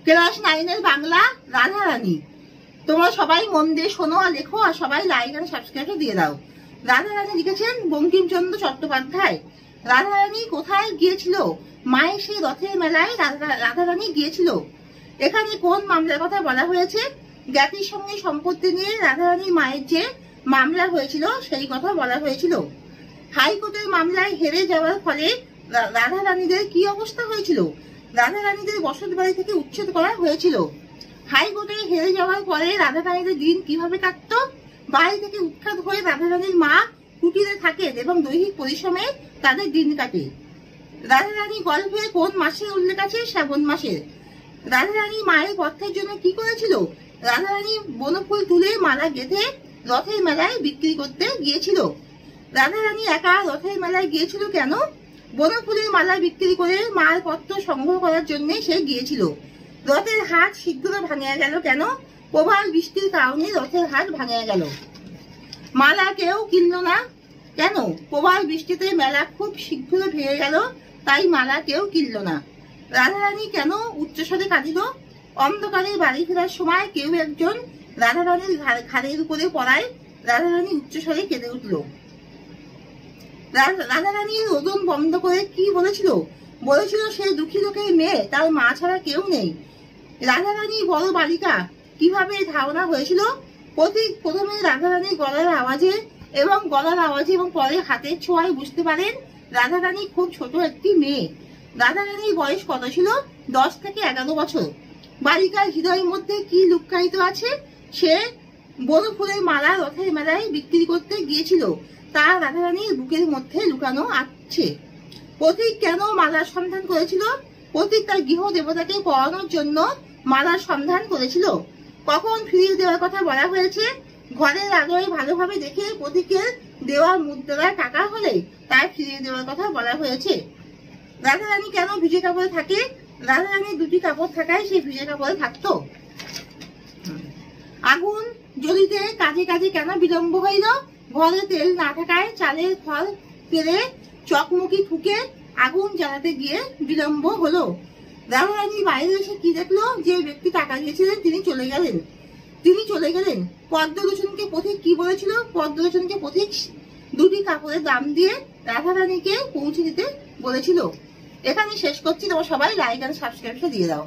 Class 9 Bangla Radharani. তোমরা সবাই মন দিয়ে শোনো আর লেখো, আর সবাই লাইক আর সাবস্ক্রাইব দিয়ে দাও। রাধারানী লিখেছেন বঙ্কিমচন্দ্র চট্টোপাধ্যায়। রাধারানী কোথায় গিয়েছিল? মায়ের সেই রথের মেলায় রাধারানী গিয়েছিল। এখানে কোন মামলার কথা বলা হয়েছে? জ্ঞাতির সঙ্গে সম্পত্তি নিয়ে রাধারানী মায়ের যে মামলা হয়েছিল সেই কথা বলা হয়েছিল। হাইকোর্টের মামলায় হেরে যাওয়ার ফলে রাধারানীদের কি অবস্থা হয়েছিল? রাধারানীদের বসত বাড়ি থেকে উচ্ছেদ করা হয়েছিল। হাইকোর্টে হেরে যাওয়ার পরে রাধারানীদের দিন কিভাবে কাটত? বাড়ি থেকে উৎখাত হয়ে রাধারানীর মা কুটিরে থাকেন এবং দৈহিক পরিশ্রমে তাদের দিন কাটে। রাধারানী গল্পে কোন মাসের উল্লেখ আছে? শ্রাবণ মাসের। রাধারানী মায়ের পথ্যের জন্য কি করেছিল? রাধারানী বনফুল তুলে মালা গেঁথে রথের মেলায় বিক্রি করতে গিয়েছিল। রাধারানী একা রথের মেলায় গিয়েছিল কেন? বনফুলের মালা বিক্রি করে মায়ের পত্র সংগ্রহ করার জন্য সে গিয়েছিল। রথের হাট শীঘ্র ভাঙিয়া গেল কেন? প্রবল বৃষ্টির কারণে রথের হাট ভাঙিয়া গেল। মালা কেউ কিনল না কেন? প্রবল বৃষ্টিতে মেলা খুব শীঘ্র ভেঙে গেল, তাই মালা কেউ কিনল না। রাধারানী কেন উচ্চস্বরে কাঁদিল? অন্ধকারে বাড়ি ফেরার সময় কেউ একজন রাধারানীর ঘাড়ের উপরে পড়ায় রাধারানী উচ্চস্বরে কেঁদে উঠল। রাধারানী রোদন বন্ধ করে কি বলেছিল? বলেছিল সে দুঃখী লোকের মেয়ে, তার মা ছাড়া কেউ নেই। রাধারানী বড় বালিকা কিভাবে ধারণা হয়েছিল? প্রথমে রাধারানীর গলার আওয়াজে এবং পরে হাতের ছোঁয়ায় বুঝতে পারেন রাধারানী খুব ছোট একটি মেয়ে। রাধারানীর বয়স কত ছিল? 10 থেকে 11 বছর। বালিকার হৃদয়ের মধ্যে কি লুক্কায়িত আছে? সে বনফুলের মালা রথের মেলায় বিক্রি করতে গিয়েছিল, তা রাধারানীর বুকের মধ্যে লুকানো আছে। পথিক কেন মালার সন্ধান করেছিল? পথিক তার গৃহ দেবতাকে পড়ানোর জন্য মালার সন্ধান করেছিল। কখন ফিরিয়ে দেওয়ার কথা বলা হয়েছে? ঘরের আলোয় ভালোভাবে দেখে পথিকের দেওয়া মুদ্রা টাকা হলে তাই ফিরিয়ে দেওয়ার কথা বলা হয়েছে। রাধারানী কেন ভিজে কাপড়ে থাকে? রাধারানীর দুটি কাপড় থাকায় সে ভিজে কাপড়ে থাকতো। আগুন জ্বলিতে কাজে কাজে কেন বিলম্ব হইল? ঘরে তেল না থাকায় চালের খড় তেলে চকমকি ঠুকে আগুন জ্বালাতে গিয়ে বিলম্ব হলো। রাধারানী বাইরে এসে কি দেখলো? যে ব্যক্তি টাকা দিয়েছিলেন তিনি চলে গেলেন। পদ্মলোচনকে পথিক কি বলেছিল? পদ্মলোচনকে পথিক দুটি কাপড়ের দাম দিয়ে রাধারানীকে পৌঁছে দিতে বলেছিল। এখানে শেষ করছি, তোমরা সবাই লাইক আর সাবস্ক্রাইব দিয়ে দাও।